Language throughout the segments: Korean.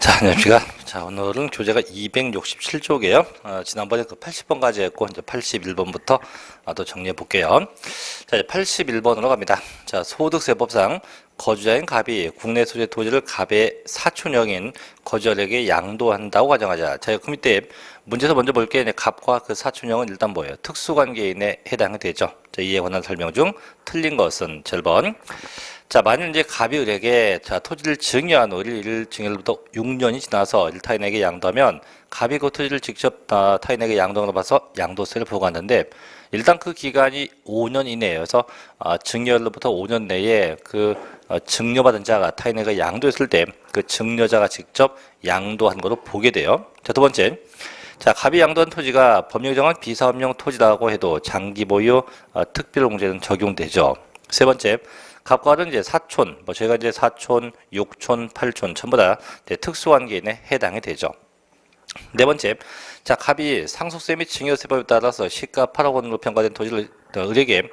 자, 안녕하십니까. 자, 오늘은 교재가 267쪽이에요. 지난번에 그 80번까지 했고, 이제 81번부터 또 정리해 볼게요. 자, 이제 81번으로 갑니다. 자, 소득세법상 거주자인 갑이 국내 소재 토지를 갑의 사촌형인 거주자에게 양도한다고 가정하자. 자, 그 밑에 문제에서 먼저 볼게요. 갑과 그 사촌형은 일단 뭐예요? 특수관계인에 해당이 되죠. 자, 이에 관한 설명 중 틀린 것은 7번. 자, 만일 이제 갑이 을에게 토지를 증여한 후 일 증여로부터 6년이 지나서 타인에게 양도하면 갑이 그 토지를 직접 타인에게 양도하는 봐서 양도세를 부과하는데 일단 그 기간이 5년 이내예요. 그래서 증여로부터 5년 내에 그 증여받은 자가 타인에게 양도했을 때 그 증여자가 직접 양도한 것으로 보게 돼요. 자, 두 번째. 자, 갑이 양도한 토지가 법령 정한 비사업용 토지라고 해도 장기 보유 특별공제는 적용되죠. 세 번째. 갑과 을은 이제 사촌, 저희가 이제 사촌, 육촌, 팔촌 전부 다 특수관계인에 해당이 되죠. 네 번째, 자, 갑이 상속세 및 증여세법에 따라서 시가 8억 원으로 평가된 토지를 을에게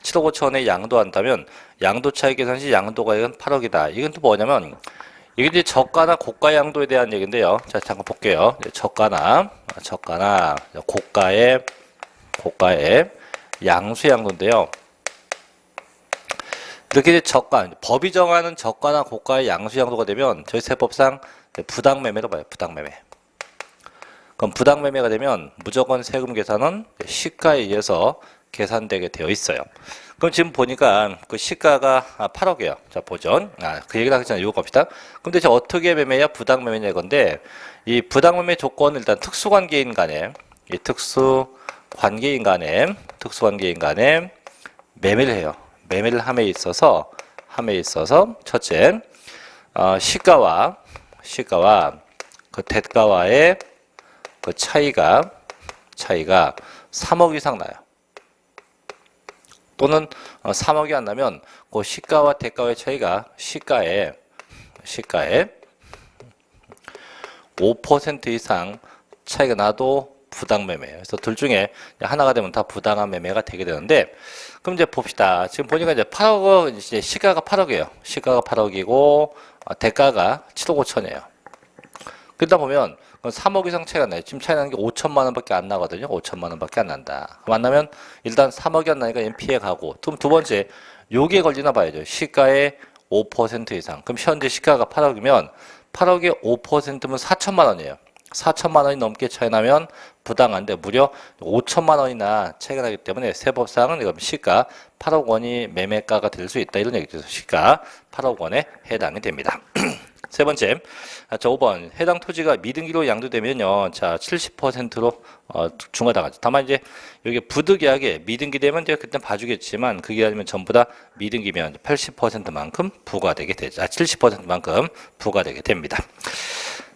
7억 5천 원에 양도한다면 양도차익 계산 시 양도가액은 8억이다. 이건 또 뭐냐면 이게 이제 저가나 고가 양도에 대한 얘기인데요. 자, 잠깐 볼게요. 저가나 고가의 양수 양도인데요. 이렇게 이제 저가, 법이 정하는 저가나 고가의 양수 양도가 되면 저희 세법상 부당매매로 봐요. 부당매매. 그럼 부당매매가 되면 무조건 세금 계산은 시가에 의해서 계산되게 되어 있어요. 그럼 지금 보니까 그 시가가 8억이에요. 자, 보죠. 그 얘기를 하겠잖아요. 이거 갑시다. 그럼 대체 어떻게 매매야 부당매매냐 이건데 이 부당매매 조건은 일단 특수관계인 간에 특수관계인 간에 매매를 해요. 매매를 함에 있어서 첫째 시가와 그 대가와의 그 차이가 3억 이상 나요. 또는 3억이 안 나면 그 시가와 대가의 차이가 시가에 5% 이상 차이가 나도 부당매매예요. 그래서 둘 중에 하나가 되면 다 부당한 매매가 되게 되는데, 그럼 이제 봅시다. 지금 보니까 이제 8억, 이제 시가가 8억이에요. 시가가 8억이고, 대가가 7억 5천이에요. 그러다 보면 3억 이상 차이가 나요. 지금 차이 나는 게 5천만 원밖에 안 나거든요. 5천만 원밖에 안 난다. 그럼 안 나면 일단 3억이 안 나니까 얘는 피해 가고, 그럼 두 번째, 요게 걸리나 봐야죠. 시가의 5% 이상. 그럼 현재 시가가 8억이면 8억의 5%면 4천만 원이에요. 4천만 원이 넘게 차이 나면 부당한데 무려 5천만 원이나 차이가 나기 때문에 세법상은 이건 시가 8억 원이 매매가가 될 수 있다. 이런 얘기죠. 시가 8억 원에 해당이 됩니다. 세 번째, 자, 5번. 해당 토지가 미등기로 양도되면요. 자, 70%로 중과당하죠. 다만 이제 여기 부득이하게 미등기 되면 이제 그때 봐주겠지만 그게 아니면 전부 다 미등기면 80%만큼 부과되게 되죠. 70%만큼 부과되게 됩니다.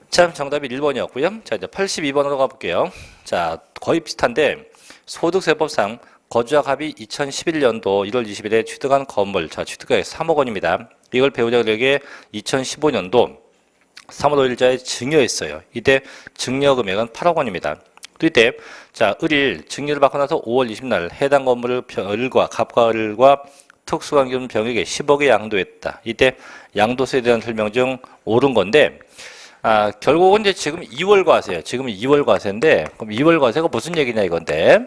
자, 정답이 1번이었고요. 자, 이제 82번으로 가볼게요. 자, 거의 비슷한데 소득세법상 거주자 갑이 2011년도 1월 20일에 취득한 건물, 자, 취득가액 3억 원입니다. 이걸 배우자에게 2015년도 3월 5일자에 증여했어요. 이때 증여 금액은 8억 원입니다. 또 이때 자, 을일 증여를 받고 나서 5월 20일 해당 건물을 갑과 을과 특수관계인 병에게 10억에 양도했다. 이때 양도세에 대한 설명 중 옳은 건데 결국은 이제 지금 2월 과세예요. 지금 2월 과세인데, 그럼 2월 과세가 무슨 얘기냐 이건데,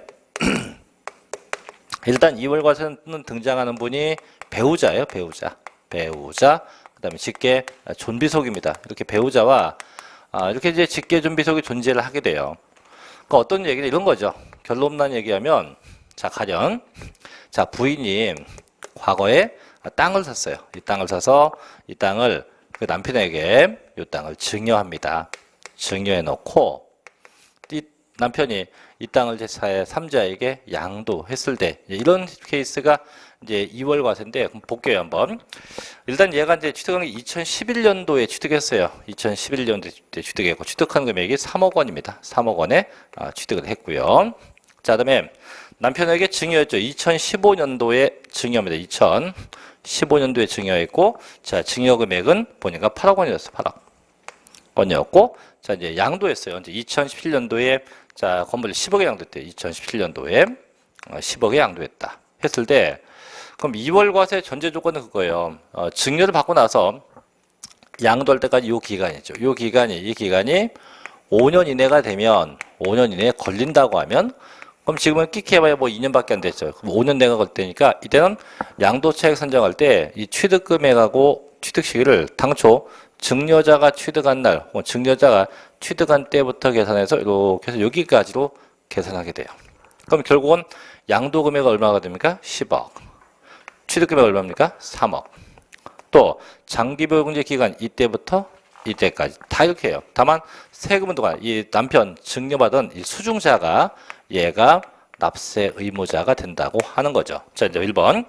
일단 2월 과세는 등장하는 분이 배우자예요. 배우자. 그 다음에 직계 존비속입니다. 이렇게 배우자와 이렇게 이제 직계 존비속이 존재를 하게 돼요. 그러니까 어떤 얘기는 이런 거죠. 결론만 얘기하면, 자, 가령, 자, 부인이 과거에 땅을 샀어요. 이 땅을 사서 이 땅을 그 남편에게 이 땅을 증여합니다. 증여해 놓고 이 남편이 이 땅을 제 3자에게 양도했을 때 이런 케이스가 이제 2월 과세인데 그럼 볼게요 한번. 일단 얘가 이제 취득한 게 2011년도에 취득했어요. 2011년도에 취득했고 취득한 금액이 3억 원입니다. 3억 원에 취득을 했고요. 자, 그다음에 남편에게 증여했죠. 2015년도에 증여합니다. 2015년도에 증여했고, 자, 증여 금액은 보니까 8억 원이었어요. 8억 원이었고, 자, 이제 양도했어요. 이제 2017년도에, 자, 건물을 10억에 양도했대요. 2017년도에 10억에 양도했다. 했을 때, 그럼 2월 과세 전제 조건은 그거예요. 증여를 받고 나서 양도할 때까지 이 기간이죠. 이 기간이 5년 이내가 되면 5년 이내에 걸린다고 하면 그럼 지금은 끼케봐야 뭐 2년밖에 안 됐죠. 그럼 5년 내가 걸 때니까 이때는 양도 차익 선정할 때 이 취득 금액하고 취득 시기를 당초 증여자가 취득한 날, 증여자가 취득한 때부터 계산해서 이렇게 해서 여기까지로 계산하게 돼요. 그럼 결국은 양도 금액이 얼마가 됩니까? 10억. 취득 금액 얼마입니까? 3억. 또 장기보유공제 기간 이때부터 이때까지 다 이렇게 해요. 다만 세금은 동안 이 남편 증여받은 이 수중자가 얘가 납세 의무자가 된다고 하는 거죠. 자, 이제 1번.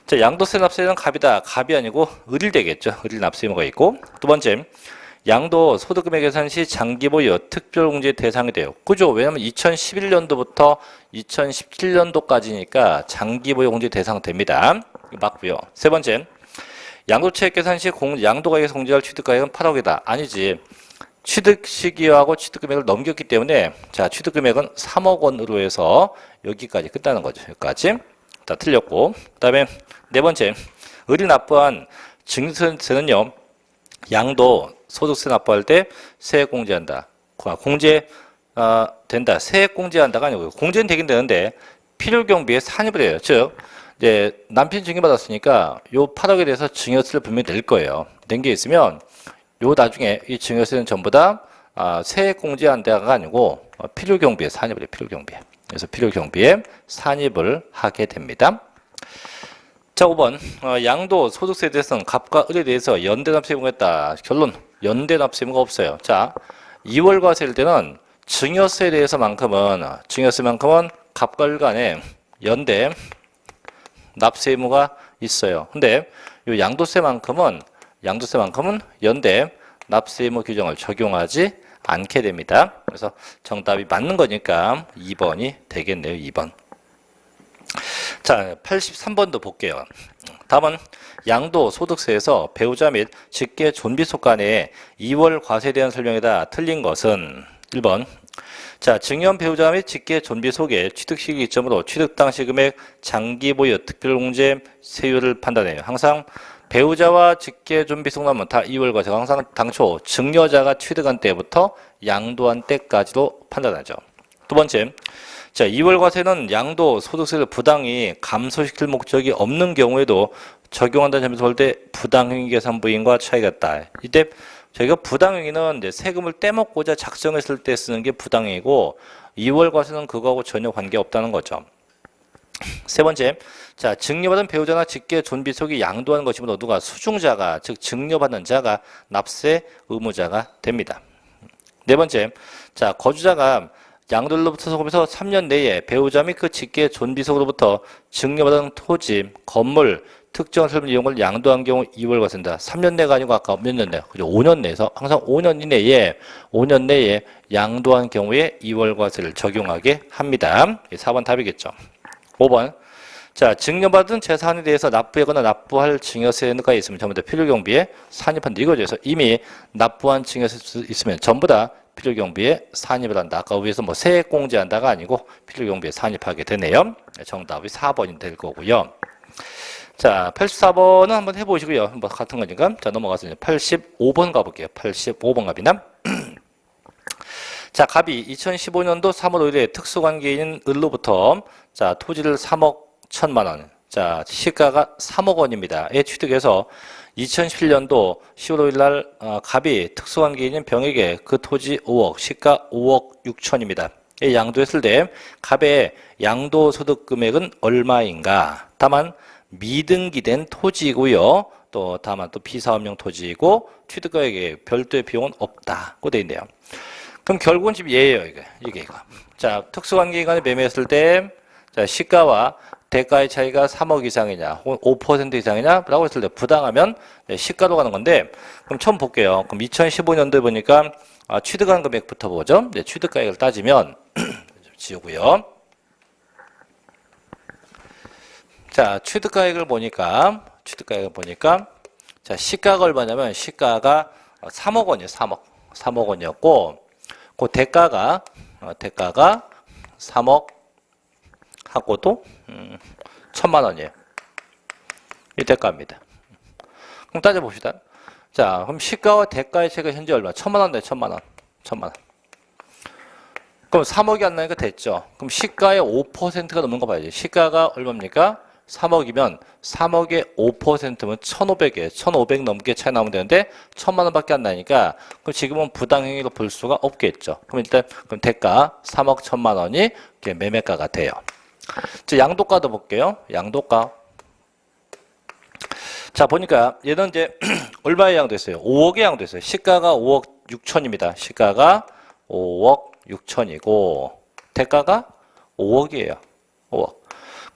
자, 양도세 납세는 갑이다. 갑이 아니고 을일 되겠죠. 을일 납세 의무가 있고. 두 번째. 양도 소득금액 계산 시 장기보유 특별공제 대상이 돼요. 그죠? 왜냐면 2011년도부터 2017년도까지니까 장기보유 공제 대상 됩니다. 맞고요. 세 번째. 양도차익 계산 시 양도가액에서 공제할 취득가액은 8억이다. 아니지. 취득 시기하고 취득금액을 넘겼기 때문에 자 취득금액은 3억 원으로 해서 여기까지 끝나는 거죠. 여기까지. 자 틀렸고 그 다음에 네 번째 을이 납부한 증여세는요. 양도 소득세 납부할 때 세액 공제한다. 공제 된다. 세액 공제한다가 아니고 공제는 되긴 되는데 필요경비에 산입을 해요. 즉 이제 남편 증여받았으니까 요 8억에 대해서 증여세를 분명히 낼 거예요. 낸 게 있으면 요 나중에 이 증여세는 전부 다 세액 공제한다가 아니고 필요경비에 산입을 해요. 필요경비에. 그래서 필요경비에 산입을 하게 됩니다. 자 5번 양도 소득세에 대해서는 갑과 을에 대해서 연대 납세 의무가 있다. 결론 연대 납세 의무가 없어요. 자 2월 과세일 때는 증여세에 대해서만큼은 갑과 을 간에 연대 납세 의무가 있어요. 근데 이 양도세만큼은 연대 납세 의무 규정을 적용하지 않게 됩니다. 그래서 정답이 맞는 거니까 2번이 되겠네요. 2번. 자, 83번도 볼게요. 다음은 양도 소득세에서 배우자 및 직계 존비속 간의 2월 과세에 대한 설명이다. 틀린 것은 1번. 자, 증여한 배우자 및 직계 존비속의 취득 시기 기점으로 취득 당시 금액 장기보유 특별공제 세율을 판단해요. 항상 배우자와 직계 존비속 나면 다 2월 과세가 항상 당초 증여자가 취득한 때부터 양도한 때까지로 판단하죠. 두 번째. 자, 2월 과세는 양도 소득세를 부당히 감소시킬 목적이 없는 경우에도 적용한다는 점에서 볼 때 부당행위 계산 부인과 차이가 있다. 이때 저희가 부당행위는 이제 세금을 떼먹고자 작성했을 때 쓰는 게 부당행위고 2월 과세는 그거하고 전혀 관계없다는 거죠. 세 번째, 자 증여받은 배우자나 직계 존비속이 양도한 것이므로 누가 수중자가 즉 증여받는 자가 납세 의무자가 됩니다. 네 번째, 자 거주자가 양도로부터 소급해서 3년 내에 배우자 및 그 직계 존비속으로부터 증여받은 토지, 건물, 특정 설비 이용을 양도한 경우 2월 과세입니다. 3년 내가 아니고 아까 몇 년 내? 그죠? 5년 내에서 항상 5년 내에 양도한 경우에 2월 과세를 적용하게 합니다. 4번 답이겠죠. 5번. 자, 증여받은 재산에 대해서 납부하거나 납부할 증여세가 있으면 전부 다 필요경비에 산입한다. 이거죠. 그래서 이미 납부한 증여세 있으면 전부 다 필요경비에 산입을 한다. 아까 위에서 뭐 세액 공제한다가 아니고 필요경비에 산입하게 되네요. 정답이 4번이 될 거고요. 자, 84번은 한번 해보시고요. 한번 같은 거니까. 자, 넘어가서 이제 85번 가볼게요. 85번 갑니다. 자, 갑이 2015년도 3월 5일에 특수관계인 을로부터 자, 토지를 3억 1천만 원. 자, 시가가 3억 원입니다. 에 취득해서 2017년도 10월 5일 날 갑이 특수관계인인 병에게 그 토지 5억, 시가 5억 6천입니다. 에 양도했을 때 갑의 양도소득 금액은 얼마인가? 다만 미등기된 토지이고요. 또 다만 또 비사업용 토지이고 취득가액에 별도의 비용은 없다고 되어 있네요. 그럼 결국은 지금 얘예요. 이게. 자, 특수관계인 간에 매매했을 때 자, 시가와 대가의 차이가 3억 이상이냐 혹은 5% 이상이냐 라고 했을 때 부당하면 시가로 가는 건데 그럼 처음 볼게요. 그럼 2015년도에 보니까 취득한 금액부터 보죠. 취득가액을 따지면 좀 지우고요. 자, 취득가액을 보니까 자, 시가가 얼마냐면 시가가 3억 원이에요. 3억 원이었고 그 대가가 3억 하고도 1천만 원이에요. 이 대가입니다. 그럼 따져봅시다. 자, 그럼 시가와 대가의 차이가 현재 얼마? 1,000만 원 돼, 1,000만 원. 1,000만 원. 그럼 3억이 안 나니까 됐죠. 그럼 시가의 5%가 넘는 거 봐야지. 시가가 얼마입니까? 3억이면 3억의 5%면 1,500이에요. 1,500 넘게 차이 나오면 되는데 1,000만 원밖에 안 나니까 그럼 지금은 부당행위로 볼 수가 없겠죠. 그럼 일단 그럼 대가 3억 1,000만 원이 매매가가 돼요. 자, 양도가도 볼게요. 양도가. 자, 보니까 얘는 이제 얼마에 양도했어요? 5억에 양도했어요. 시가가 5억 6천입니다. 시가가 5억 6천이고 대가가 5억이에요. 5억.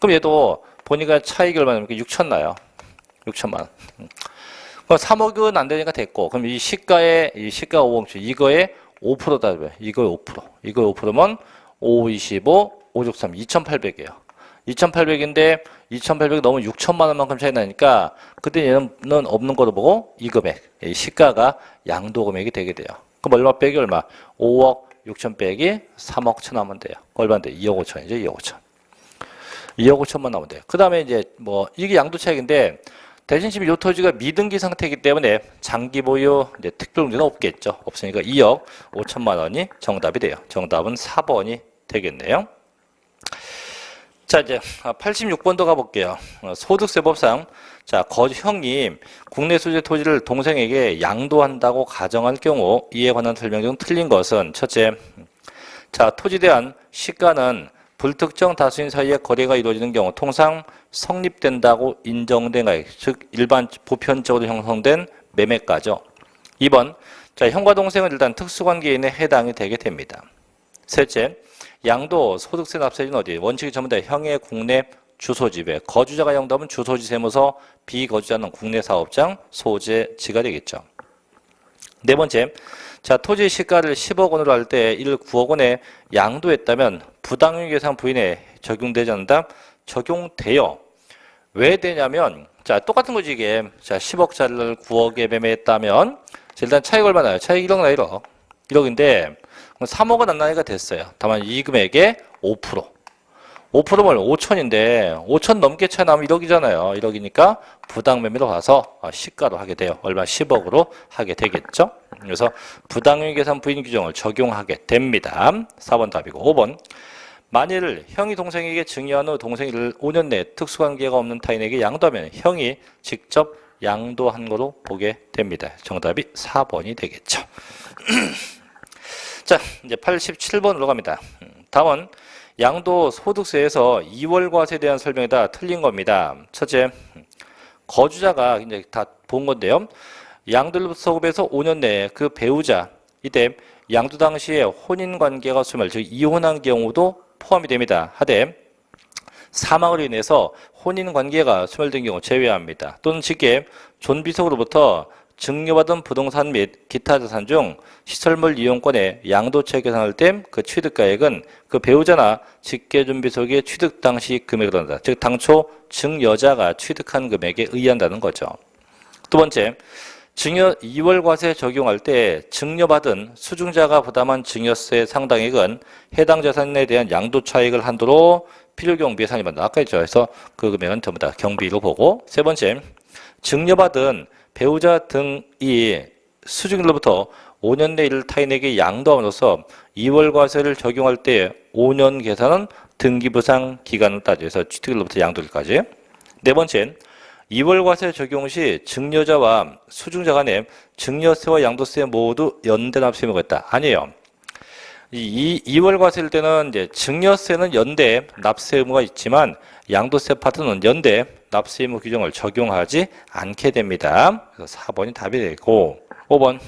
그럼 얘도 보니까 차익이 얼마냐면 6천 나요. 6천만 원. 그럼 3억은 안 되니까 됐고, 그럼 이 시가 5억, 이거에 5%다. 이거에 5%. 이거에 5%면 5, 25, 5, 6, 3, 2,800이에요. 2,800인데 2,800이 너무 6천만 원만큼 차이 나니까 그때 얘는 없는 거로 보고 이 금액, 이 시가가 양도 금액이 되게 돼요. 그럼 얼마 빼기 얼마? 5억 6천 빼기 3억 1천 하면 돼요. 얼마인데? 2억 5천이죠. 2억 5천. 2억 5천만 나오면 돼요. 그 다음에 이제 뭐 이게 양도 차익인데 대신 지금 이 토지가 미등기 상태이기 때문에 장기 보유 이제 특별 문제는 없겠죠. 없으니까 2억 5천만 원이 정답이 돼요. 정답은 4번이 되겠네요. 자, 이제 86번도 가볼게요. 소득세법상 자, 형이 국내 소재 토지를 동생에게 양도한다고 가정할 경우 이에 관한 설명 중 틀린 것은 첫째, 자, 토지에 대한 시가는 불특정 다수인 사이에 거래가 이루어지는 경우 통상 성립된다고 인정된 가액, 즉 일반 보편적으로 형성된 매매가죠. 2번, 자, 형과 동생은 일단 특수관계인에 해당이 되게 됩니다. 셋째, 양도 소득세 납세지는 어디? 원칙이 전부 다 형의 국내 주소지배, 거주자가 양도하면 주소지 세무서, 비거주자는 국내 사업장 소재지가 되겠죠. 네 번째, 자, 토지 시가를 10억 원으로 할 때 이를 9억 원에 양도했다면 부당행위 계산 부인에 적용되지 않는다? 적용돼요. 왜 되냐면, 자, 똑같은 거지 이게. 자, 10억짜리를 9억에 매매했다면, 일단 차익 얼마 나요? 차익 1억 나요, 1억. 1억인데 3억은 안 나니까 됐어요. 다만 이 금액의 5%. 5%면 5천인데 5천 넘게 차이 나면 1억이잖아요. 1억이니까 부당매매로 가서 시가로 하게 돼요. 얼마? 10억으로 하게 되겠죠. 그래서 부당행위 계산 부인 규정을 적용하게 됩니다. 4번 답이고 5번. 만일 형이 동생에게 증여한 후 동생이 5년 내 특수관계가 없는 타인에게 양도하면 형이 직접 양도한 거로 보게 됩니다. 정답이 4번이 되겠죠. 자, 이제 87번으로 갑니다. 다음은 양도 소득세에서 2월 과세에 대한 설명이 다 틀린 겁니다. 첫째, 거주자가 이제 다 본 건데요. 양도소급에서 5년 내에 그 배우자, 이때 양도 당시에 혼인 관계가 소멸, 즉 이혼한 경우도 포함이 됩니다. 하되 사망으로 인해서 혼인 관계가 소멸된 경우 제외합니다. 또는 직계 존비속으로부터 증여받은 부동산 및 기타 자산 중 시설물 이용권의 양도채 계산할 때 그 취득가액은 그 배우자나 직계존비속의 취득 당시 금액으로 한다. 즉 당초 증여자가 취득한 금액에 의한다는 거죠. 두 번째, 증여 2월 과세 적용할 때 증여받은 수증자가 부담한 증여세 상당액은 해당 자산에 대한 양도 차익을 한도로 필요경비에 산입한다. 아까 했죠. 그래서 그 금액은 전부 다 경비로 보고. 세 번째, 증여받은 배우자 등이 수증자로부터 5년 내 이를 타인에게 양도함으로써 2월 과세를 적용할 때 5년 계산은 등기부상 기간을 따져서 취득일로부터 양도일까지. 네 번째, 2월 과세 적용 시 증여자와 수증자 간에 증여세와 양도세 모두 연대 납세 의무가 있다. 아니에요. 이 2월 과세일 때는 이제 증여세는 연대 납세 의무가 있지만 양도세 파트는 연대 납세 의무 규정을 적용하지 않게 됩니다. 그래서 4번이 답이 되고 5번.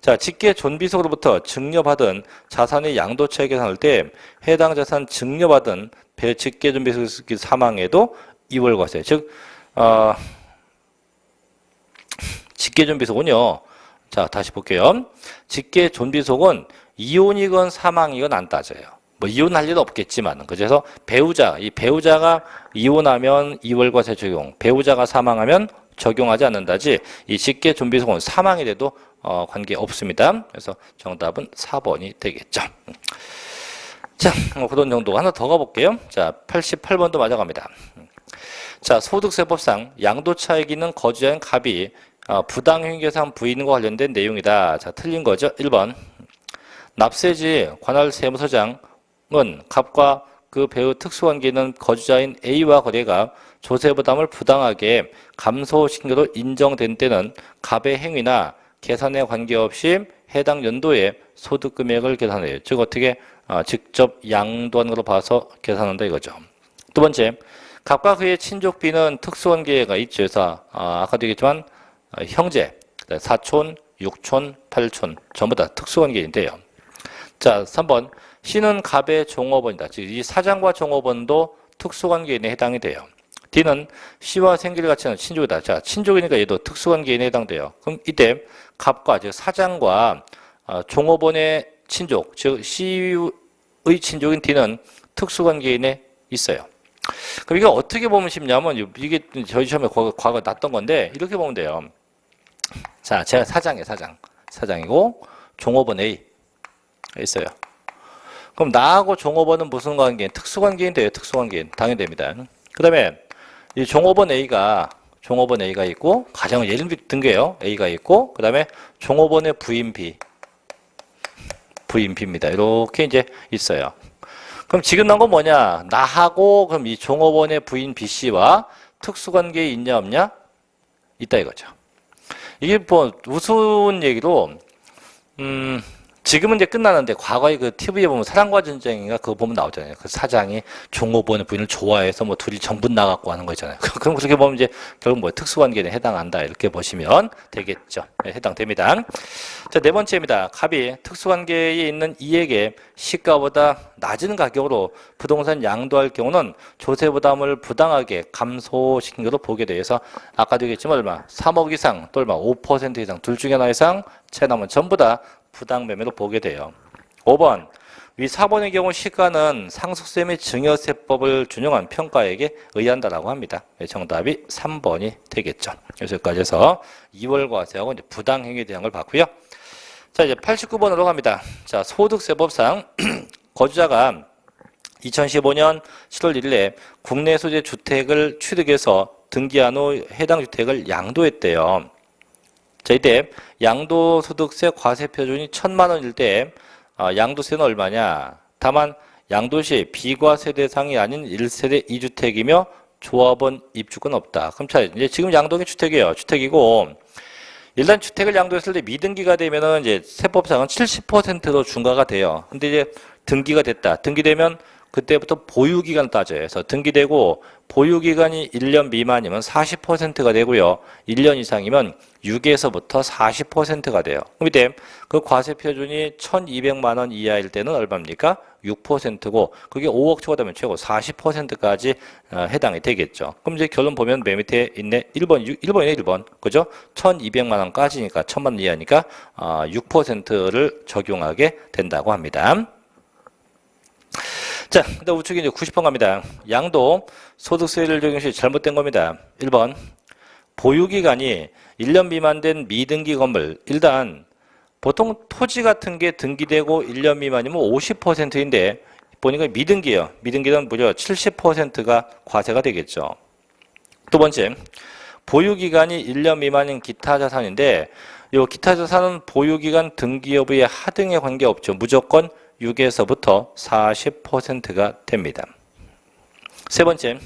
자, 직계 존비속으로부터 증여받은 자산의 양도채 계산할 때 해당 자산 증여받은 직계 존비속 사망에도 2월 과세. 즉 직계 존비속은요. 자, 다시 볼게요. 직계 존비속은 이혼이건 사망이건 안 따져요. 뭐 이혼할 일은 없겠지만, 그래서 이 배우자가 이혼하면 2월 과세 적용, 배우자가 사망하면 적용하지 않는다지. 이 직계 존비속은 사망이 돼도 관계 없습니다. 그래서 정답은 4번이 되겠죠. 자, 그런 정도 하나 더 가볼게요. 자, 88번도 맞아갑니다. 자, 소득세법상 양도차익 있는 거주자인 갑이 부당행위계산 부인과 관련된 내용이다. 자, 틀린 거죠. 1번. 납세지 관할 세무서장은 갑과 그 배후 특수관계에 있는 거주자인 A와 거래가 조세부담을 부당하게 감소시킨 것으로 인정된 때는 갑의 행위나 계산에 관계없이 해당 연도의 소득 금액을 계산해요. 즉 어떻게 직접 양도한 걸로 봐서 계산한다 이거죠. 두 번째, 갑과 그의 친족 B는 특수관계가 있죠. 그래서 아까도 얘기했지만 형제, 사촌, 육촌, 팔촌 전부 다 특수관계인데요. 자, 3번. C는 갑의 종업원이다. 즉, 이 사장과 종업원도 특수관계인에 해당이 돼요. D는 C와 생계를 같이 하는 친족이다. 자, 친족이니까 얘도 특수관계인에 해당돼요. 그럼 이때 갑과, 즉, 사장과 종업원의 친족, 즉, C의 친족인 D는 특수관계인에 있어요. 그럼 이거 어떻게 보면 쉽냐면, 이게 저희 시험에 과거 났던 건데, 이렇게 보면 돼요. 자, 제가 사장이에요, 사장. 사장이고, 종업원 A. 있어요. 그럼 나하고 종업원은 무슨 관계인? 특수관계인 돼요. 특수관계인. 당연히 됩니다. 그 다음에 이 종업원 A가 있고 가정은 예를 든게요. A가 있고 그 다음에 종업원의 부인 B입니다. 이렇게 이제 있어요. 그럼 지금 나온 건 뭐냐? 나하고 그럼 이 종업원의 부인 B씨와 특수관계에 있냐 없냐? 있다 이거죠. 이게 뭐 우스운 얘기로 지금은 이제 끝나는데 과거에 그 TV에 보면 사랑과 전쟁인가 그거 보면 나오잖아요. 그 사장이 종업원의 부인을 좋아해서 뭐 둘이 정분 나갖고 하는 거 있잖아요. 그럼 그렇게 보면 이제 결국 뭐 특수관계에 해당한다 이렇게 보시면 되겠죠. 네, 해당됩니다. 자, 네 번째입니다. 갑이 특수관계에 있는 이에게 시가보다 낮은 가격으로 부동산 양도할 경우는 조세부담을 부당하게 감소시킨 것으로 보게 돼서 아까도 얘기했지만 얼마 3억 이상 또 얼마 5% 이상 둘 중에 하나 이상 채남은 전부 다 부당매매로 보게 돼요. 5번. 위 4번의 경우 시가는 상속세 및 증여세법을 준용한 평가액에 의한다라고 합니다. 정답이 3번이 되겠죠. 여기까지 해서 2월 과세하고 이제 부당행위에 대한 걸 봤고요. 자, 이제 89번으로 갑니다. 자, 소득세법상 거주자가 2015년 7월 1일에 국내 소재 주택을 취득해서 등기한 후 해당 주택을 양도했대요. 자, 이때 양도소득세 과세 표준이 1,000만 원일 때 양도세는 얼마냐? 다만 양도시 비과세 대상이 아닌 1세대 2주택이며 조합원 입주권 없다. 그럼 자, 이제 지금 양도기 주택이에요. 주택이고 일단 주택을 양도했을 때 미등기가 되면은 이제 세법상은 70%로 중과가 돼요. 근데 이제 등기가 됐다. 등기되면 그때부터 보유기간 따져요. 그래서 등기되고 보유기간이 1년 미만이면 40%가 되고요. 1년 이상이면 6에서부터 40%가 돼요. 그럼 이때 그 과세 표준이 1,200만 원 이하일 때는 얼마입니까? 6%고 그게 5억 초과되면 최고 40%까지 해당이 되겠죠. 그럼 이제 결론 보면 맨 밑에 있네. 1번이네 1번. 그죠? 1,200만 원까지니까 1,000만 원 이하니까 6%를 적용하게 된다고 합니다. 자, 그다음 우측에 이제 90번 갑니다. 양도 소득세를 적용 시 잘못된 겁니다. 1번. 보유기간이 1년 미만 된 미등기 건물. 일단 보통 토지 같은 게 등기되고 1년 미만이면 50%인데 보니까 미등기예요. 미등기는 무려 70%가 과세가 되겠죠. 두 번째. 보유기간이 1년 미만인 기타 자산인데 이 기타 자산은 보유기간 등기 여부에 하등에 관계없죠. 무조건 6에서부터 40%가 됩니다. 세 번째,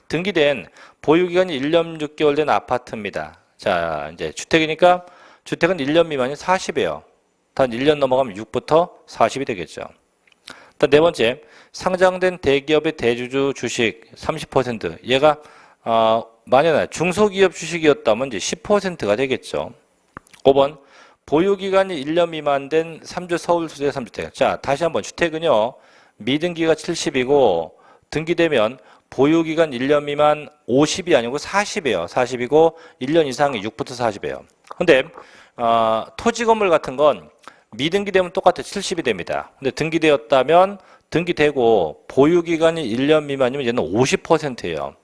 등기된 보유기간이 1년 6개월 된 아파트입니다. 자, 이제 주택이니까 주택은 1년 미만이 40이에요. 단 1년 넘어가면 6부터 40이 되겠죠. 네 번째, 상장된 대기업의 대주주 주식 30%. 얘가 만약에 중소기업 주식이었다면 이제 10%가 되겠죠. 5번, 보유기간이 1년 미만 된 3주 서울수재 3주택. 자, 다시 한번 주택은요. 미등기가 70이고 등기되면 보유기간 1년 미만 50이 아니고 40이에요. 40이고 1년 이상이 6부터 40이에요. 근데 토지 건물 같은 건 미등기되면 똑같아 70이 됩니다. 근데 등기되었다면 등기되고 보유기간이 1년 미만이면 얘는 50%예요.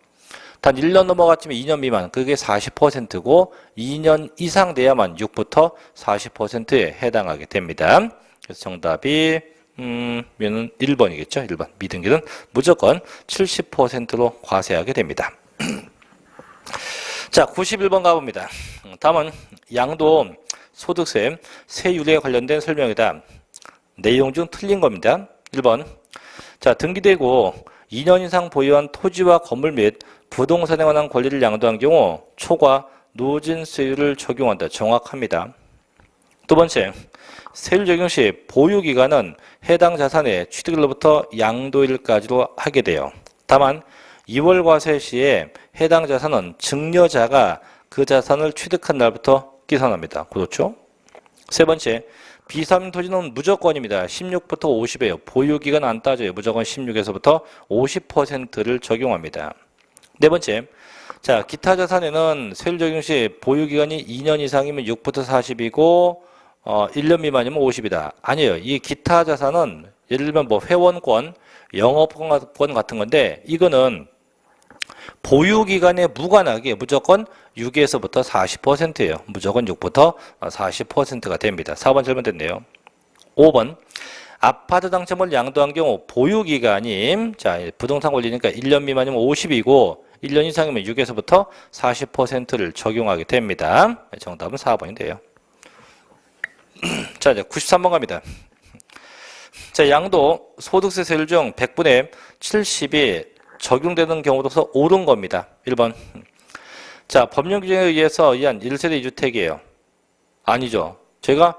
단 1년 넘어갔지만 2년 미만, 그게 40%고 2년 이상 돼야만 6부터 40%에 해당하게 됩니다. 그래서 정답이 얘는 1번이겠죠. 1번. 미등기는 무조건 70%로 과세하게 됩니다. 자, 91번 가봅니다. 다음은 양도 소득세 세율에 관련된 설명이다. 내용 중 틀린 겁니다. 1번. 자, 등기되고 2년 이상 보유한 토지와 건물 및 부동산에 관한 권리를 양도한 경우 초과 누진세율을 적용한다. 정확합니다. 두 번째, 세율 적용 시 보유기간은 해당 자산의 취득일로부터 양도일까지로 하게 돼요. 다만 2월 과세 시에 해당 자산은 증여자가 그 자산을 취득한 날부터 계산합니다. 그렇죠? 세 번째, 비삼 토지는 무조건입니다. 16부터 50이에요. 보유기간 안 따져요. 무조건 16에서부터 50%를 적용합니다. 네 번째, 자, 기타 자산에는 세율 적용 시 보유기간이 2년 이상이면 6부터 40이고 1년 미만이면 50이다. 아니에요. 이 기타 자산은 예를 들면 뭐 회원권, 영업권 같은 건데 이거는 보유기간에 무관하게 무조건 6에서부터 40%예요. 무조건 6부터 40%가 됩니다. 4번 잘못됐네요. 5번. 아파트 당첨을 양도한 경우 보유기간이 자 부동산 권리니까 1년 미만이면 50이고 1년 이상이면 6에서부터 40%를 적용하게 됩니다. 정답은 4번인데요. 자, 이제 93번 갑니다. 자, 양도 소득세 세율 중 100분의 70이 적용되는 경우로서 옳은 겁니다. 1번. 자, 법령 규정에 의해서 의한 1세대 2주택이에요. 아니죠. 제가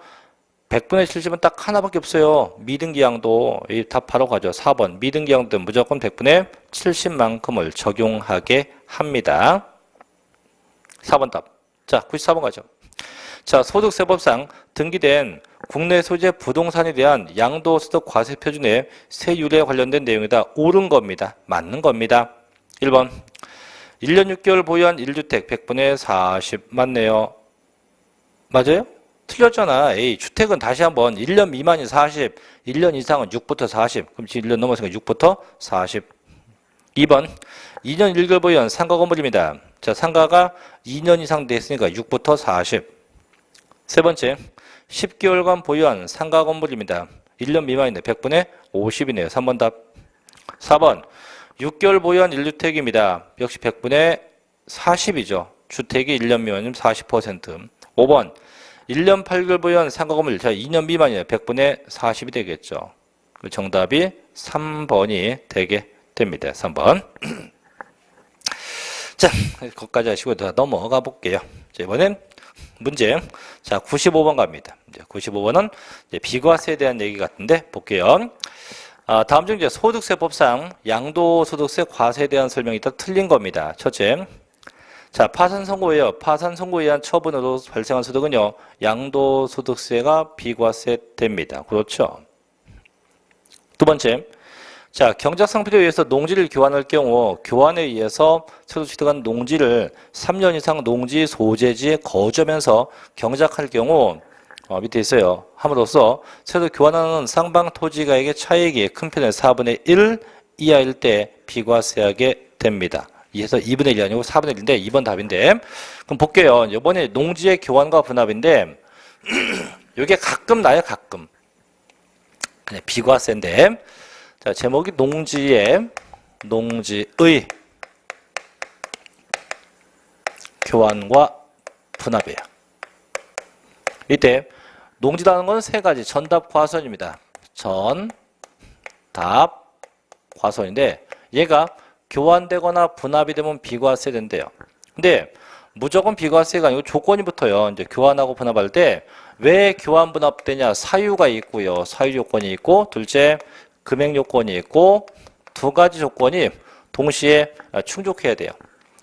100분의 70은 딱 하나밖에 없어요. 미등기 양도. 이 답 바로 가죠. 4번. 미등기 양도는 무조건 100분의 70만큼을 적용하게 합니다. 4번 답. 자, 94번 가죠. 자, 소득세법상 등기된 국내 소재 부동산에 대한 양도소득 과세 표준의 세율에 관련된 내용이다. 옳은 겁니다. 맞는 겁니다. 1번. 1년 6개월 보유한 1주택 100분의 40 맞네요. 맞아요? 틀렸잖아. 에이, 주택은 다시 한번 1년 미만이 40, 1년 이상은 6부터 40. 그럼 지금 1년 넘었으니까 6부터 40. 2번. 2년 1개월 보유한 상가 건물입니다. 자, 상가가 2년 이상 됐으니까 6부터 40. 세 번째. 10개월간 보유한 상가 건물입니다. 1년 미만인데 100분의 50이네요. 3번 답. 4번. 6개월 보유한 1주택입니다. 역시 100분의 40이죠. 주택이 1년 미만이면 40%. 5번. 1년 8개월 보유한 상가 건물. 자, 2년 미만이에요. 100분의 40이 되겠죠. 그 정답이 3번이 되게 됩니다. 3번. 자, 거기까지 하시고 넘어가 볼게요. 자, 이번엔 문제. 자, 95번 갑니다. 이제 95번은 이제 비과세에 대한 얘기 같은데 볼게요. 다음 중 이제 소득세법상 양도소득세 과세에 대한 설명이 있다. 틀린 겁니다. 첫째. 자, 파산 선고예요. 파산 선고에 의한 처분으로 발생한 소득은요, 양도소득세가 비과세 됩니다. 그렇죠. 두 번째. 자, 경작상필에 의해서 농지를 교환할 경우 교환에 의해서 새로 취득한 농지를 3년 이상 농지 소재지에 거주하면서 경작할 경우 밑에 있어요. 함으로써 새로 교환하는 쌍방 토지가액의 차익이 큰 편의 4분의 1 이하일 때 비과세하게 됩니다. 이에서 2분의 1이 아니고 4분의 1인데 2번 답인데 그럼 볼게요. 이번에 농지의 교환과 분합인데 이게 가끔 나요. 가끔. 그냥 비과세인데 자, 제목이 농지의 교환과 분합이에요. 이때 농지라는 건 세 가지 전답 과선입니다. 전, 답, 과선인데 얘가 교환되거나 분합이 되면 비과세 된대요. 근데 무조건 비과세가 아니고 조건이 붙어요. 이제 교환하고 분합할 때 왜 교환 분합되냐? 사유가 있고요. 사유 요건이 있고 둘째 금액 요건이 있고 두 가지 조건이 동시에 충족해야 돼요.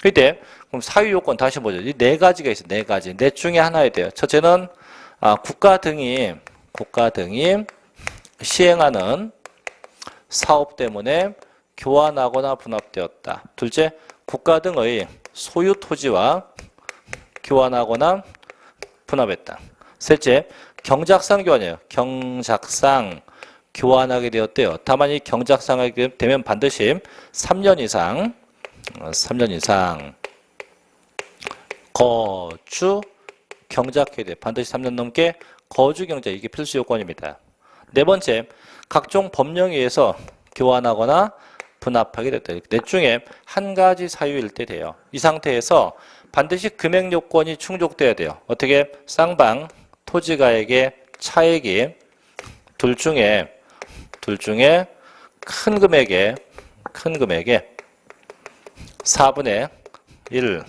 그때 그럼 사유 요건 다시 보죠. 이 네 가지가 있어요. 네 가지. 넷 중에 하나야 돼요. 첫째는 국가 등이 시행하는 사업 때문에 교환하거나 분합되었다. 둘째, 국가 등의 소유 토지와 교환하거나 분합했다. 셋째, 경작상 교환이에요. 경작상 교환하게 되었대요. 다만 이 경작상하게 되면 반드시 3년 이상 거주 경작해야 돼요. 반드시 3년 넘게 거주 경작, 이게 필수 요건입니다. 네 번째, 각종 법령에 의해서 교환하거나 분합하게 됐다. 넷 중에 한 가지 사유일 때 돼요. 이 상태에서 반드시 금액 요건이 충족돼야 돼요. 어떻게? 쌍방 토지가액의 차액이 둘 중에 큰 금액의 4분의 1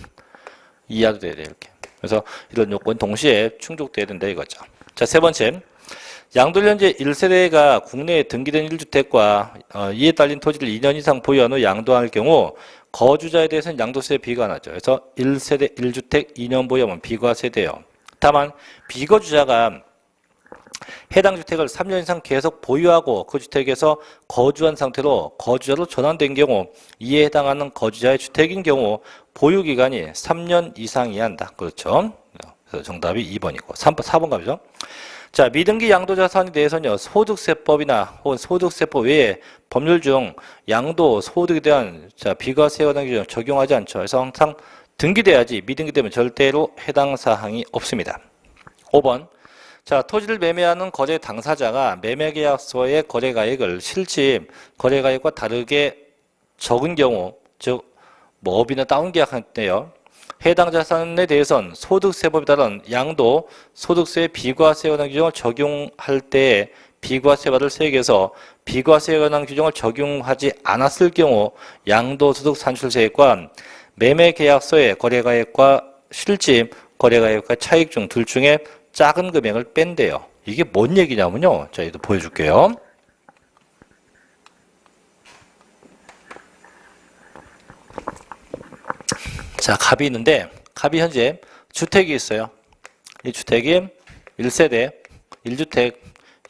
이하도 돼야 돼요. 이렇게. 그래서 이런 요건이 동시에 충족돼야 된다 이거죠. 자, 세 번째. 양도 현재 1세대가 국내에 등기된 1주택과 이에 딸린 토지를 2년 이상 보유한 후 양도할 경우 거주자에 대해서는 양도세에 비과하죠. 그래서 1세대 1주택 2년 보유하면 비과세돼요. 다만 비거주자가 해당 주택을 3년 이상 계속 보유하고 그 주택에서 거주한 상태로 거주자로 전환된 경우 이에 해당하는 거주자의 주택인 경우 보유기간이 3년 이상이어야 한다. 그렇죠? 그래서 정답이 2번이고 4번 가보죠. 자, 미등기 양도자산에 대해서는요, 소득세법이나 혹은 소득세법 외에 법률 중 양도, 소득에 대한 비과세 관한 규정 적용하지 않죠. 그래서 항상 등기돼야지 미등기되면 절대로 해당 사항이 없습니다. 5번. 자, 토지를 매매하는 거래 당사자가 매매계약서의 거래가액을 실질 거래가액과 다르게 적은 경우, 즉, 업이나 다운계약할 때요. 해당 자산에 대해서는 소득세법에 따른 양도, 소득세 비과세 관한 규정을 적용할 때에 비과세 받을 세액에서 비과세 관한 규정을 적용하지 않았을 경우 양도소득 산출세액과 매매계약서의 거래가액과 실질 거래가액과 차익 중 둘 중에 작은 금액을 뺀대요. 이게 뭔 얘기냐면요. 자, 이도 보여줄게요. 자, 갑이 있는데 갑이 현재 주택이 있어요. 이 주택이 1세대 1주택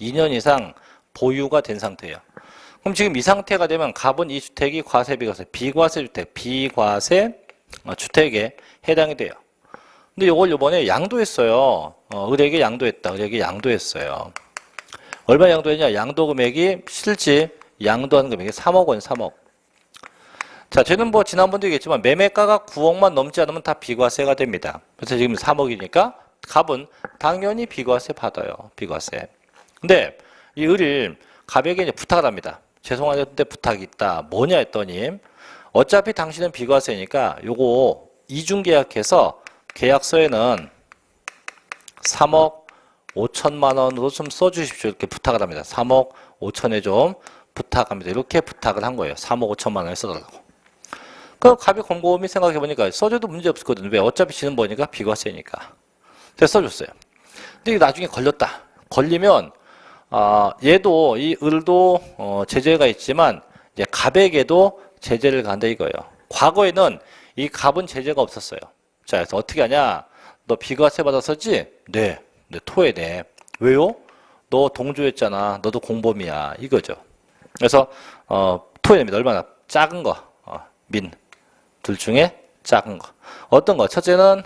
2년 이상 보유가 된 상태예요. 그럼 지금 이 상태가 되면 갑은 이 주택이 과세 비과세 주택 비과세 주택에 해당이 돼요. 근데 이걸 이번에 양도했어요. 을에게 양도했다. 을에게 양도했어요. 얼마 양도했냐? 양도 금액이 실제 양도한 금액이 3억 원, 3억. 자, 쟤는 뭐 지난번도 얘기했지만 매매가가 9억만 넘지 않으면 다 비과세가 됩니다. 그래서 지금 3억이니까 갑은 당연히 비과세 받아요. 비과세. 근데 이 을이 갑에게 이제 부탁을 합니다. 죄송한데 부탁이 있다. 뭐냐 했더니 어차피 당신은 비과세니까 요거 이중계약해서 계약서에는 3억 5천만 원으로 좀 써주십시오. 이렇게 부탁을 합니다. 3억 5천에 좀 부탁합니다. 이렇게 부탁을 한 거예요. 3억 5천만 원에 써달라고. 그 갑이 곰곰이 생각해보니까 써줘도 문제 없었거든요. 왜? 어차피 지는 거니까 비과세니까. 그래서 써줬어요. 근데 이게 나중에 걸렸다. 걸리면 얘도 이 을도 제재가 있지만 이제 갑에게도 제재를 간다 이거예요. 과거에는 이 갑은 제재가 없었어요. 자, 그래서 어떻게 하냐? 너 비과세 받았었지? 네. 네, 토해내. 왜요? 너 동조했잖아. 너도 공범이야. 이거죠. 그래서 토해냅니다. 얼마나? 작은 거. 둘 중에 작은 거. 어떤 거? 첫째는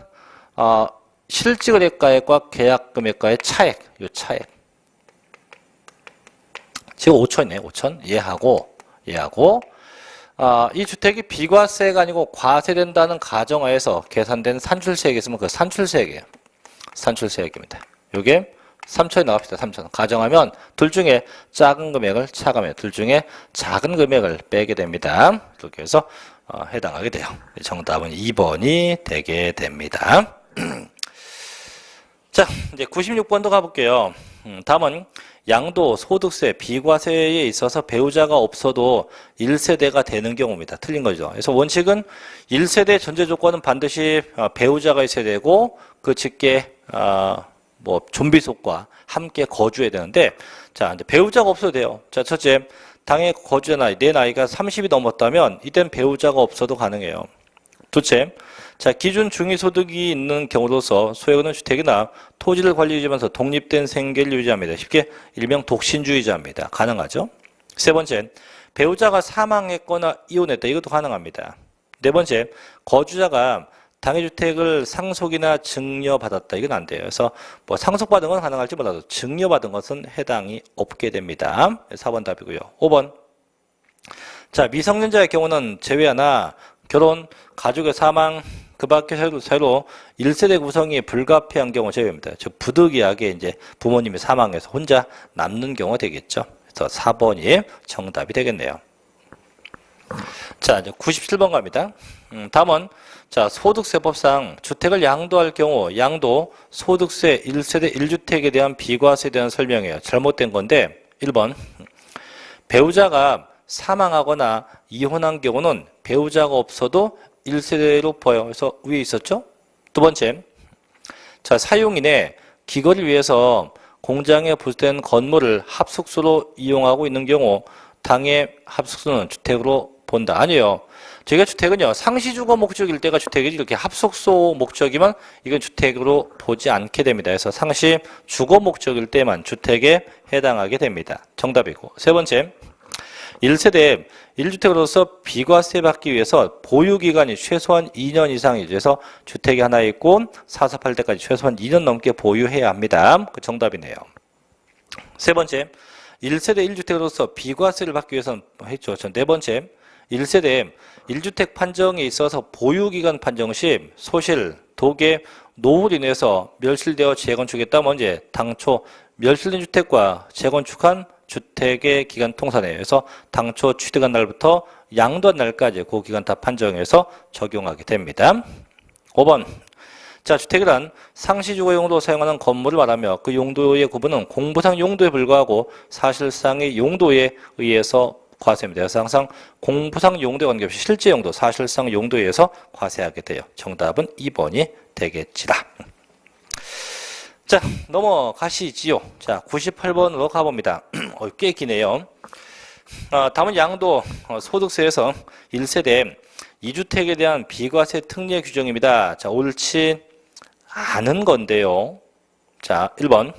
실질거래가액과 계약금액과의 차액. 요 차액. 지금 5천이네. 5천. 얘하고 이 주택이 비과세가 아니고 과세된다는 가정하에서 계산된 산출세액이 있으면 그 산출세액이에요. 산출세액입니다. 요게 3천이 나갑시다. 3천. 가정하면 둘 중에 작은 금액을 차감해요. 둘 중에 작은 금액을 빼게 됩니다. 이렇게 해서 해당하게 돼요. 정답은 2번이 되게 됩니다. 자, 이제 96번도 가볼게요. 다음은 양도, 소득세, 비과세에 있어서 배우자가 없어도 1세대가 되는 경우입니다. 틀린 거죠. 그래서 원칙은 1세대 전제 조건은 반드시 배우자가 있어야 되고 그 직계 좀비속과 함께 거주해야 되는데, 자, 이제 배우자가 없어도 돼요. 자, 첫째, 당의 거주자 나이, 내 나이가 30이 넘었다면 이땐 배우자가 없어도 가능해요. 둘째, 자, 기준 중위소득이 있는 경우로서 소유하는 주택이나 토지를 관리하면서 독립된 생계를 유지합니다. 쉽게 일명 독신주의자입니다. 가능하죠. 세 번째, 배우자가 사망했거나 이혼했다. 이것도 가능합니다. 네 번째, 거주자가 당의 주택을 상속이나 증여받았다. 이건 안 돼요. 그래서 뭐 상속받은 건 가능할지 몰라도 증여받은 것은 해당이 없게 됩니다. 4번 답이고요. 5번. 자, 미성년자의 경우는 제외하나 결혼, 가족의 사망, 그 밖에 새로 1세대 구성이 불가피한 경우 제외입니다. 즉 부득이하게 이제 부모님이 사망해서 혼자 남는 경우가 되겠죠. 그래서 4번이 정답이 되겠네요. 자, 이제 97번 갑니다. 다음은 자, 소득세법상 주택을 양도할 경우 양도 소득세 1세대 1주택에 대한 비과세에 대한 설명이에요. 잘못된 건데 1번 배우자가 사망하거나 이혼한 경우는 배우자가 없어도 1세대로 보여. 그래서 위에 있었죠? 두 번째, 자, 사용인의 기거를 위해서 공장에 부수된 건물을 합숙소로 이용하고 있는 경우 당의 합숙소는 주택으로 본다. 아니에요. 저희가 주택은요, 상시주거 목적일 때가 주택이지 이렇게 합숙소 목적이면 이건 주택으로 보지 않게 됩니다. 그래서 상시 주거 목적일 때만 주택에 해당하게 됩니다. 정답이고. 세 번째, 1세대 1주택으로서 비과세 받기 위해서 보유기간이 최소한 2년 이상이죠. 그래서 주택이 하나 있고 사섭할 때까지 최소한 2년 넘게 보유해야 합니다. 그 정답이네요. 세 번째, 1세대 1주택으로서 비과세를 받기 위해서는 했죠. 전 네 번째, 1세대 1주택 판정에 있어서 보유기간 판정 시 소실, 독의 노후로 인해서 멸실되어 재건축했다면 언제? 당초 멸실된 주택과 재건축한 주택의 기간 통산에 의해서 당초 취득한 날부터 양도한 날까지 그 기간 다 판정해서 적용하게 됩니다. 5번. 자, 주택이란 상시주거 용도로 사용하는 건물을 말하며 그 용도의 구분은 공부상 용도에 불과하고 사실상의 용도에 의해서 과세입니다. 그래서 항상 공부상 용도에 관계없이 실제 용도, 사실상 용도에 의해서 과세하게 돼요. 정답은 2번이 되겠지라. 자, 넘어가시지요. 자, 98번으로 가봅니다. 꽤 기네요. 다음은 양도 소득세에서 1세대 2주택에 대한 비과세 특례 규정입니다. 자, 옳지 않은 건데요. 자, 1번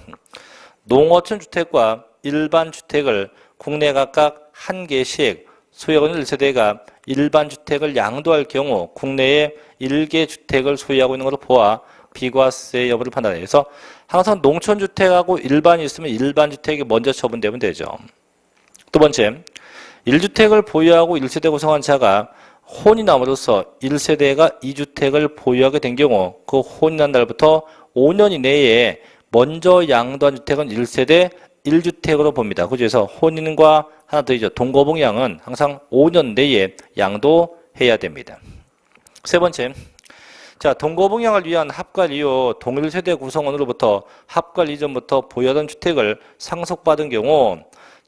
농어촌 주택과 일반 주택을 국내 각각 한 개씩 소유하고 있는 1세대가 일반 주택을 양도할 경우 국내에 1개 주택을 소유하고 있는 것으로 보아 비과세 여부를 판단해요. 그래서 항상 농촌주택하고 일반이 있으면 일반 주택이 먼저 처분되면 되죠. 두 번째, 1주택을 보유하고 1세대 구성한 자가 혼이 남으로써 1세대가 2주택을 보유하게 된 경우 그 혼이 난 날부터 5년 이내에 먼저 양도한 주택은 1세대 1주택으로 봅니다. 그래서 혼인과 하나 더 있죠. 동거봉양은 항상 5년 내에 양도해야 됩니다. 세 번째, 자, 동거봉양을 위한 합갈 이후 동일 세대 구성원으로부터 합갈 이전부터 보유하던 주택을 상속받은 경우,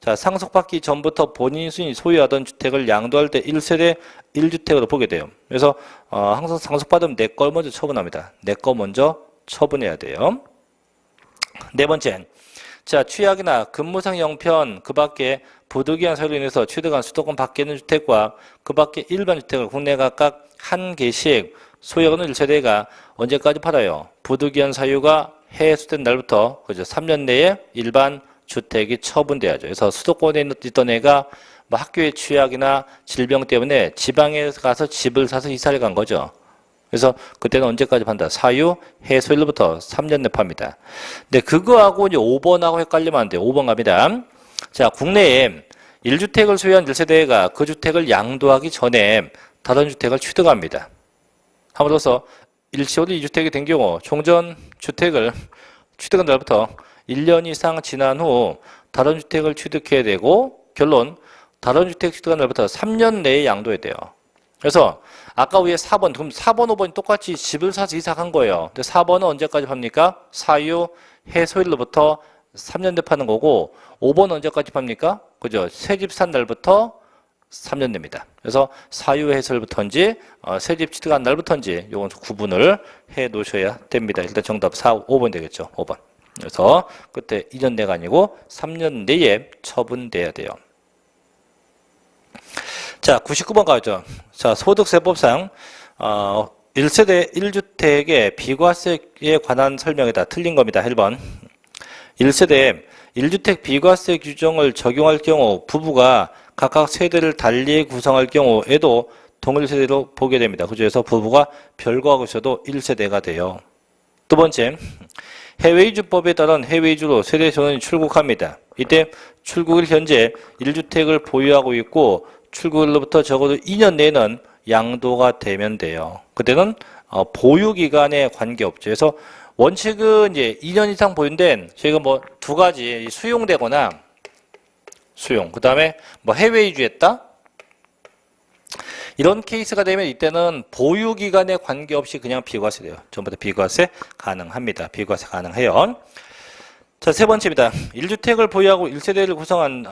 자, 상속받기 전부터 본인이 소유하던 주택을 양도할 때 1세대 1주택으로 보게 돼요. 그래서 항상 상속받으면 내 걸 먼저 처분합니다. 내 거 먼저 처분해야 돼요. 네 번째, 자, 취약이나 근무상 형편 그 밖에 부득이한 사유로 인해서 취득한 수도권 밖에 있는 주택과 그 밖에 일반 주택을 국내 각각 한 개씩 소유하는 1세대가 언제까지 팔아요? 부득이한 사유가 해소된 날부터 그죠? 3년 내에 일반 주택이 처분돼야죠. 그래서 수도권에 있던 애가 뭐 학교의 취약이나 질병 때문에 지방에 가서 집을 사서 이사를 간 거죠. 그래서 그때는 언제까지 판다? 사유 해소일로부터 3년 내 팝니다. 근데 그거하고 이제 5번하고 헷갈리면 안 돼요. 5번 갑니다. 자, 국내에 1주택을 소유한 1세대가 그 주택을 양도하기 전에 다른 주택을 취득합니다. 함으로써 일시호도 2주택이 된 경우 종전 주택을 취득한 날부터 1년 이상 지난 후 다른 주택을 취득해야 되고 결론 다른 주택 취득한 날부터 3년 내에 양도해야 돼요. 그래서 아까 위에 4번, 그럼 4번, 5번이 똑같이 집을 사서 이사한 거예요. 근데 4번은 언제까지 팝니까? 사유 해소일로부터 3년 내 파는 거고 5번은 언제까지 팝니까? 그죠? 새 집 산 날부터 3년 됩니다. 그래서 사유 해소일부터인지 새집 취득한 날부터인지 요건 구분을 해 놓으셔야 됩니다. 일단 정답 4, 5번 되겠죠. 5번. 그래서 그때 2년 내가 아니고 3년 내에 처분돼야 돼요. 자, 99번 가죠. 자, 소득세법상 1세대 1주택의 비과세에 관한 설명이다. 틀린 겁니다. 1번. 1세대 1주택 비과세 규정을 적용할 경우 부부가 각각 세대를 달리 구성할 경우에도 동일 세대로 보게 됩니다. 그래서 부부가 별거하고 있어도 1세대가 돼요. 두 번째, 해외이주법에 따른 해외이주로 세대 전원이 출국합니다. 이때 출국일 현재 1주택을 보유하고 있고 출국일로부터 적어도 2년 내에는 양도가 되면 돼요. 그때는 보유기간에 관계없죠. 그래서 원칙은 이제 2년 이상 보유된 저희가 뭐 두 가지 수용되거나 수용, 그 다음에 뭐 해외 이주했다, 이런 케이스가 되면 이때는 보유기간에 관계없이 그냥 비과세 돼요. 전부 다 비과세 가능합니다. 비과세 가능해요. 자, 세 번째입니다. 1주택을 보유하고 1세대를 구성한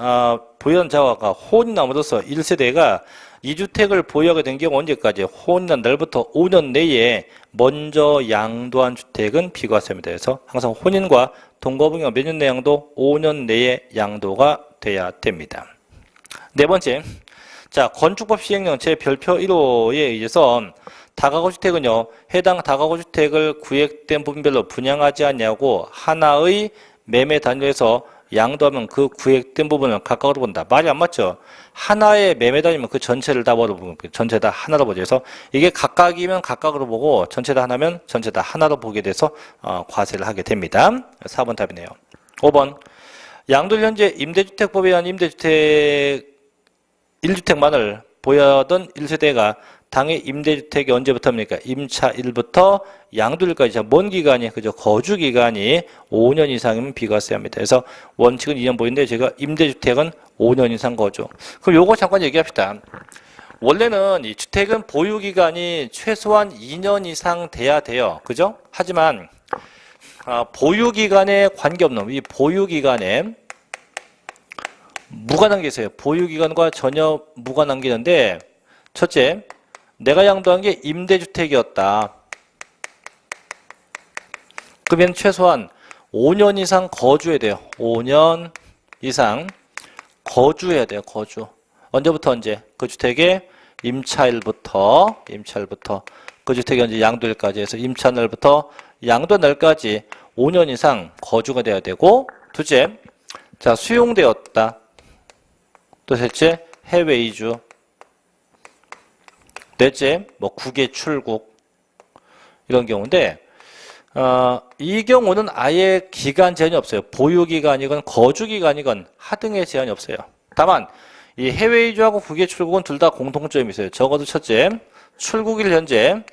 보유한 자가 혼이 남으로써 1세대가 2주택을 보유하게 된 경우 언제까지? 혼이 난 날부터 5년 내에 먼저 양도한 주택은 비과세입니다. 그래서 항상 혼인과 동거분양 몇 년 내 양도? 5년 내에 양도가 돼야 됩니다. 네 번째, 자, 건축법 시행령 제별표 1호에 의해서 다가구주택은요, 해당 다가구주택을 구획된 부분별로 분양하지 않냐고 하나의 매매 단위에서 양도하면 그 구획된 부분을 각각으로 본다. 말이 안 맞죠? 하나의 매매 단위면 그 전체를 다 보고, 전체 다 하나로 보죠. 그래서 이게 각각이면 각각으로 보고, 전체 다 하나면 전체 다 하나로 보게 돼서 과세를 하게 됩니다. 4번 답이네요. 5번. 양도일 현재 임대주택법에 의한 임대주택 1주택만을 보유하던 1세대가 당해 임대주택이 언제부터입니까? 임차 1부터 양도일까지. 뭔 기간이? 그죠? 거주 기간이 5년 이상이면 비과세합니다. 그래서 원칙은 2년 보유인데 제가 임대주택은 5년 이상 거주. 그럼 요거 잠깐 얘기합시다. 원래는 이 주택은 보유 기간이 최소한 2년 이상 돼야 돼요. 그죠? 하지만 보유 기간에 관계없는 이 보유 기간에 무관한 게 있어요. 보유 기간과 전혀 무관한 게 있는데, 첫째, 내가 양도한 게 임대주택이었다. 그러면 최소한 5년 이상 거주해야 돼요. 5년 이상 거주해야 돼요. 거주. 언제부터 언제? 그 주택의 임차일부터 그 주택이 언제 양도일까지 해서 임차날부터 양도날까지 5년 이상 거주가 돼야 되고, 둘째, 자, 수용되었다. 또 셋째, 해외 이주. 넷째, 뭐 국외 출국 이런 경우인데 이 경우는 아예 기간 제한이 없어요. 보유 기간이건 거주 기간이건 하등의 제한이 없어요. 다만 이 해외 이주하고 국외 출국은 둘 다 공통점이 있어요. 적어도 첫째, 출국 현재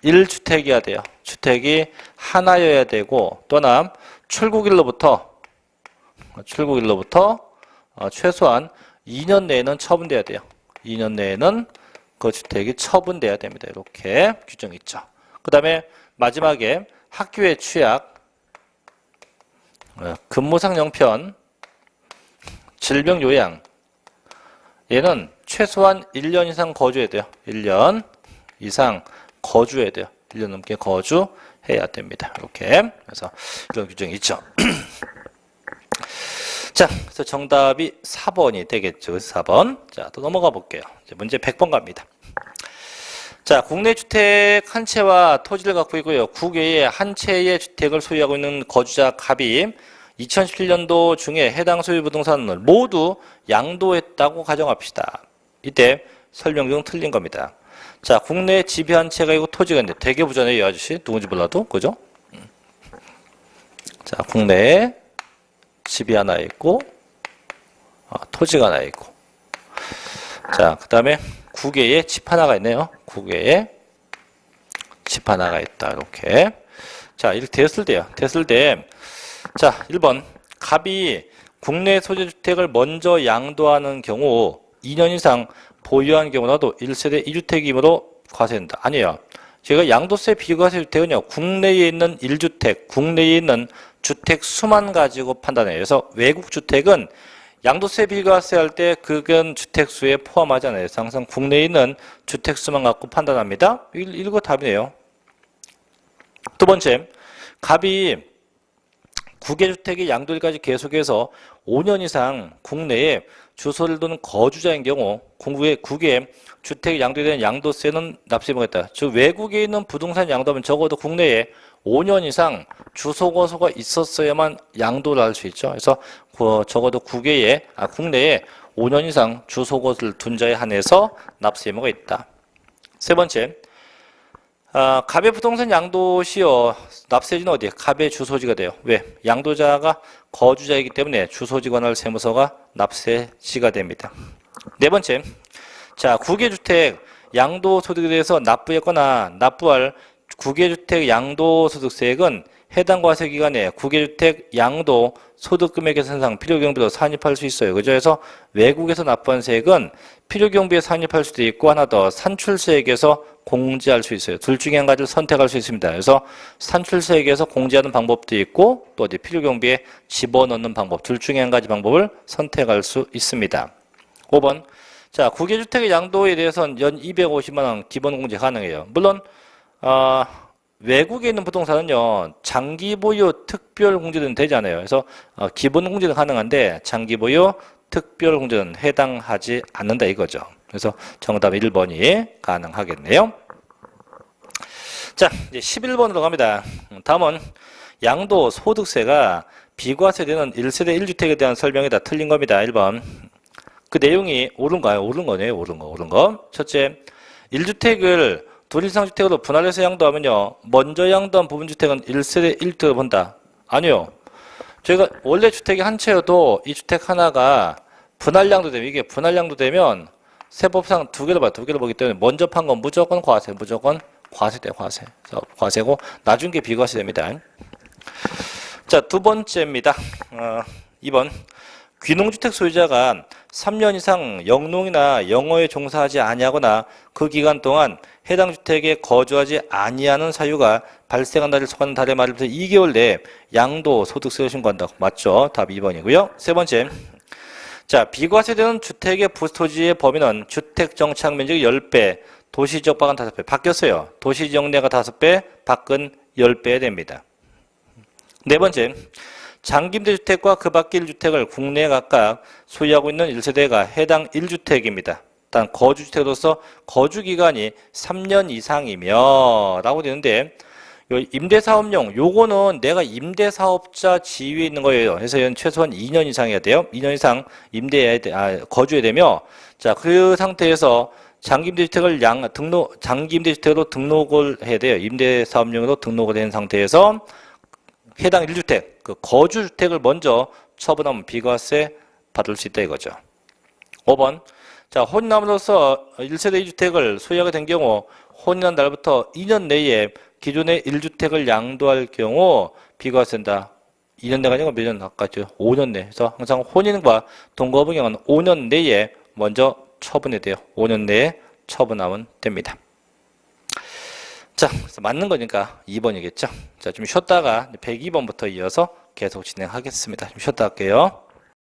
1주택이어야 돼요. 주택이 하나여야 되고, 또 하나 출국일로부터 최소한 2년 내에는 처분돼야 돼요. 2년 내에는 그 주택이 처분돼야 됩니다. 이렇게 규정이 있죠. 그 다음에 마지막에 학교의 취약, 근무상 영편, 질병 요양, 얘는 최소한 1년 이상 거주해야 돼요. 1년 이상 거주해야 돼요. 1년 넘게 거주해야 됩니다. 이렇게. 그래서 이런 규정이 있죠. 자, 그래서 정답이 4번이 되겠죠. 4번. 자, 또 넘어가 볼게요. 이제 문제 100번 갑니다. 자, 국내 주택 한 채와 토지를 갖고 있고요. 국외에 한 채의 주택을 소유하고 있는 거주자 갑이 2017년도 중에 해당 소유 부동산을 모두 양도했다고 가정합시다. 이때 설명 중 틀린 겁니다. 자, 국내에 집이 한 채가 있고 토지가 있는데 되게 부자네요, 이 아저씨. 누군지 몰라도. 그죠? 자, 국내에 집이 하나 있고 토지가 하나 있고, 자, 그 다음에 국외에 집 하나가 있네요. 국외에 집 하나가 있다. 이렇게. 자, 이렇게 됐을 때요. 자, 1번. 갑이 국내 소재주택을 먼저 양도하는 경우 2년 이상 보유한 경우라도 1세대 2주택이므로 과세된다. 아니에요. 제가 양도세 비과세 주택은요, 국내에 있는 1주택, 국내에 있는 주택 수만 가지고 판단해요. 그래서 외국 주택은 양도세 비과세 할 때 그건 주택 수에 포함하지 않아요. 그래서 항상 국내에 있는 주택 수만 갖고 판단합니다. 이거 답이네요. 두 번째, 갑이 국외주택이 양도일까지 계속해서 5년 이상 국내에 주소를 두는 거주자인 경우 국외 주택 양도에 대한 양도세는 납세해보겠다. 즉 외국에 있는 부동산 양도하면 적어도 국내에 5년 이상 주소거소가 있었어야만 양도를 할 수 있죠. 그래서 적어도 국내에 5년 이상 주소거소를 둔 자에 한해서 납세 의무가 있다. 세 번째, 갑의 부동산 양도 시효 납세지는 어디에? 갑의 주소지가 돼요. 왜? 양도자가 거주자이기 때문에 주소지 관할 세무서가 납세지가 됩니다. 네 번째, 자, 국외주택 양도소득에 대해서 납부했거나 납부할 국외주택 양도소득세액은 해당 과세기간에 국외주택 양도 소득금액 계산상 필요경비로 산입할 수 있어요. 그죠? 그래서 외국에서 납부한 세액은 필요경비에 산입할 수도 있고 하나 더 산출세액에서 공제할 수 있어요. 둘 중에 한 가지를 선택할 수 있습니다. 그래서 산출세액에서 공제하는 방법도 있고 또 어디 필요경비에 집어넣는 방법 둘 중에 한 가지 방법을 선택할 수 있습니다. 5번. 자, 국외주택의 양도에 대해서는 연 250만 원 기본 공제 가능해요. 물론 외국에 있는 부동산은요 장기 보유 특별 공제는 되지 않아요. 그래서 기본 공제는 가능한데 장기 보유 특별 공제는 해당하지 않는다 이거죠. 그래서 정답 1번이 가능하겠네요. 자, 이제 11번으로 갑니다. 다음은 양도 소득세가 비과세되는 1세대 1주택에 대한 설명이다. 틀린 겁니다. 1번. 그 내용이 옳은가요? 옳은 거네요. 옳은 거. 첫째, 1주택을 둘 이상 주택으로 분할해서 양도하면요. 먼저 양도한 부분주택은 1세대 1주택을 본다. 아니요. 저희가 원래 주택이 한 채여도 이 주택 하나가 분할 양도되면 이게 분할 양도되면 세법상 두 개를 봐요. 두 개를 보기 때문에 먼저 판 건 무조건 과세. 무조건 과세돼. 과세. 그래서 과세고 나중 게 비과세됩니다. 자, 두 번째입니다. 2번. 귀농주택 소유자가 3년 이상 영농이나 영어에 종사하지 아니하거나 그 기간 동안 해당 주택에 거주하지 아니하는 사유가 발생한 날을 속하는 달의 말일부터 2개월 내에 양도 소득세를 신고한다. 맞죠? 답 2번이고요. 세 번째. 자, 비과세되는 주택의 부토지의 범위는 주택 정착 면적의 10배, 도시지역 밖은 5배. 바뀌었어요. 도시지역 내가 5배, 밖은 10배 됩니다. 네 번째. 장기임대주택과 그 밖의 1주택을 국내에 각각 소유하고 있는 1세대가 해당 1주택입니다. 일단 거주주택으로서 거주기간이 3년 이상이며 라고 되는데 요 임대사업용 요거는 내가 임대사업자 지위에 있는 거예요. 그래서 이건 최소한 2년 이상 해야 돼요. 2년 이상 거주해야 되며 자, 그 상태에서 장기임대주택을 장기임대주택으로 등록을 해야 돼요. 임대사업용으로 등록을 된 상태에서 해당 1주택, 그 거주주택을 먼저 처분하면 비과세 받을 수 있다 이거죠. 5번. 자, 혼인함으로써 1세대 2주택을 소유하게 된 경우 혼인한 날부터 2년 내에 기존의 1주택을 양도할 경우 비과세된다. 2년 내가 아니고 몇 년 아까죠? 5년 내. 그래서 항상 혼인과 동거부 경우는 5년 내에 먼저 처분해야 돼요. 5년 내에 처분하면 됩니다. 자, 그래서 맞는 거니까 2번이겠죠. 자, 좀 쉬었다가 102번부터 이어서 계속 진행하겠습니다. 좀 쉬었다 할게요.